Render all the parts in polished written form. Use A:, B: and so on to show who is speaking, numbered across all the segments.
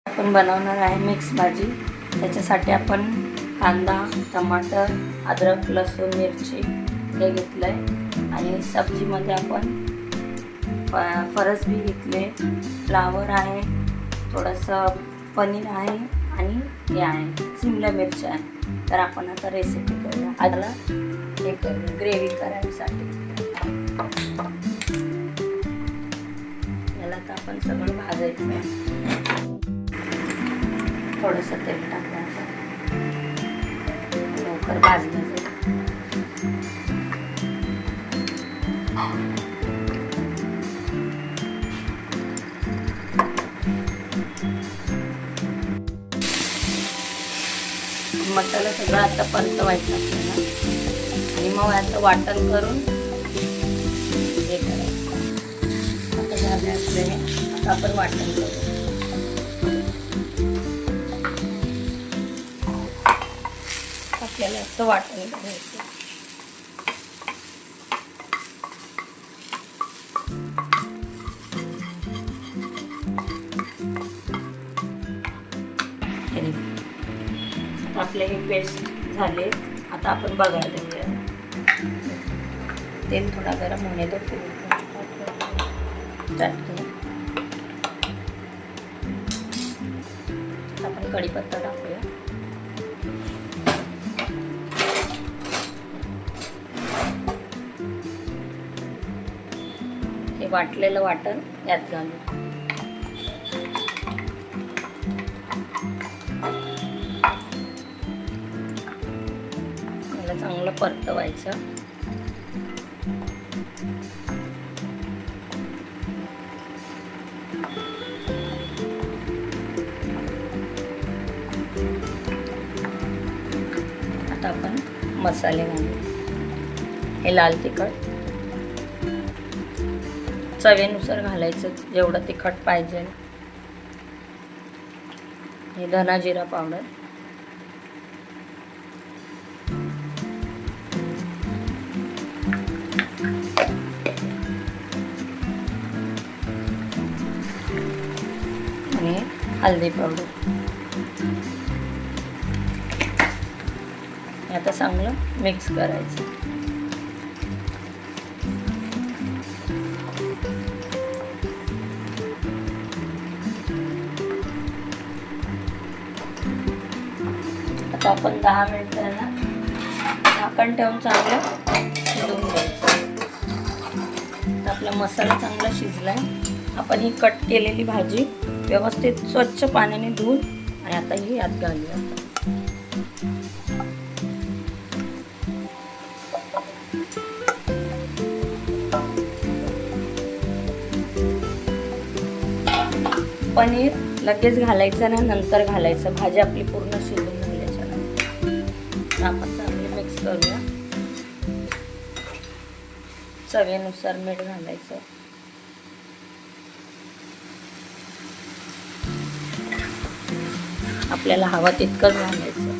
A: आपण बनवणार आहे मिक्स भाजी। त्याच्यासाठी आपण कांदा, टमाटर, अद्रक, लसूण, मिरची हे घेतलं आहे आणि सब्जीमध्ये आपण फरसबी घेतले, फ्लावर आहे, थोडंसं पनीर आहे आणि हे आहे शिमला मिरची आहे। तर आपण आता रेसिपी करूया। आला हे करूया ग्रेव्ही करायसाठी। याला तर आपण सगळं भाजायचं आहे। थोडंसं तेल टाकायचं, लवकर भाजलं जाईल। मसाला सगळा आता परतवायचा आपल्याला आणि मग आता वाटण करून हे करायचं। आता झाले असले आता आपण वाटण करू। आपल्याला असं वाटण करायचं। आपले हे पेस्ट झाले। आता आपण बघायला देऊया। तेल थोडा गरम होणे दो, आपण कढीपत्ता टाकूया। हे वाटलेलं वाटण यात घालू। चांगलं परतवायचं। आता आपण मसाले घालू। हे लाल तिखट चवीनुसार घालायचं, जेवढं तिखट पाहिजे। हे धना जिरा पावडर, आणि हल्दी पावडर। आता चांगलं मिक्स करायचं। आता आपण 10 मिनिटांना झाकण ठेवून चांगलं शिजवून घ्यायचं। आपला मसाला चांगला शिजलाय। आपण ही कट केलेली भाजी व्यवस्थित स्वच्छ पाण्याने धुवून आणि आता ही यात घालूया। पनीर लगेच घालायचं ना, नंतर घालायचं। भाजी आपली पूर्ण शिजून झाल्याच्या नंतर आपण चांगले मिक्स करूया। चवीनुसार मीठ घालायचं। आपल्याला हवा तितकंच घालायचं।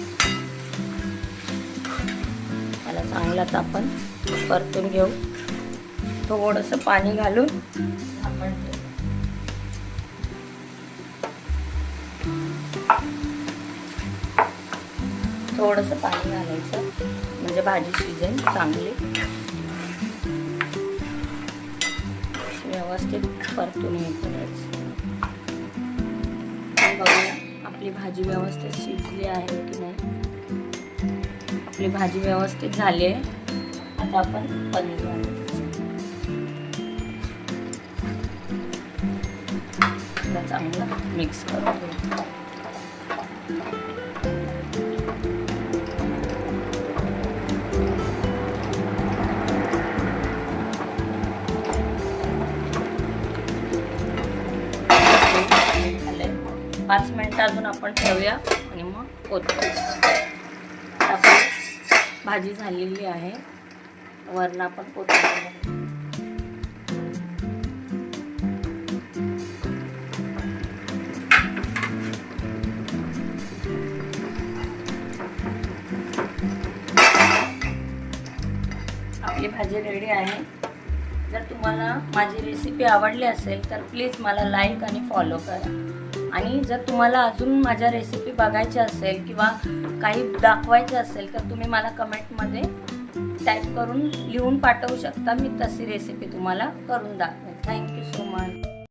A: त्याला चांगला आपण परतून घेऊ। थोडंसं पाणी घालून आपण थोडंसं पाणी घालायचं म्हणजे भाजी शिजेल चांगली। व्यवस्थित परतून हे करायचं। बघूया आपली भाजी व्यवस्थित शिजली आहे की नाही। आपली भाजी व्यवस्थित झाली आहे। आता आपण पनीर घालायचं। चांगलं मिक्स करून घेऊ। पाच मिनिटं अजून आपण ठेवूया आणि मग कोथिंबीर। आपली भाजी झालेली आहे। वरून आपण कोथिंबीर आपली भाजी रेडी आहे। जर तुम्हाला माझी रेसिपी आवडली असेल तर प्लीज मला लाईक आणि फॉलो करा। आणि जर तुम्हाला अजून माझ्या रेसिपी बघायच्या असेल किंवा काही दाखवायचं असेल तर तुम्ही मला कमेंटमध्ये टाईप करून लिहून पाठवू शकता. मी तशी रेसिपी तुम्हाला करून दाखवेन. Thank you so much.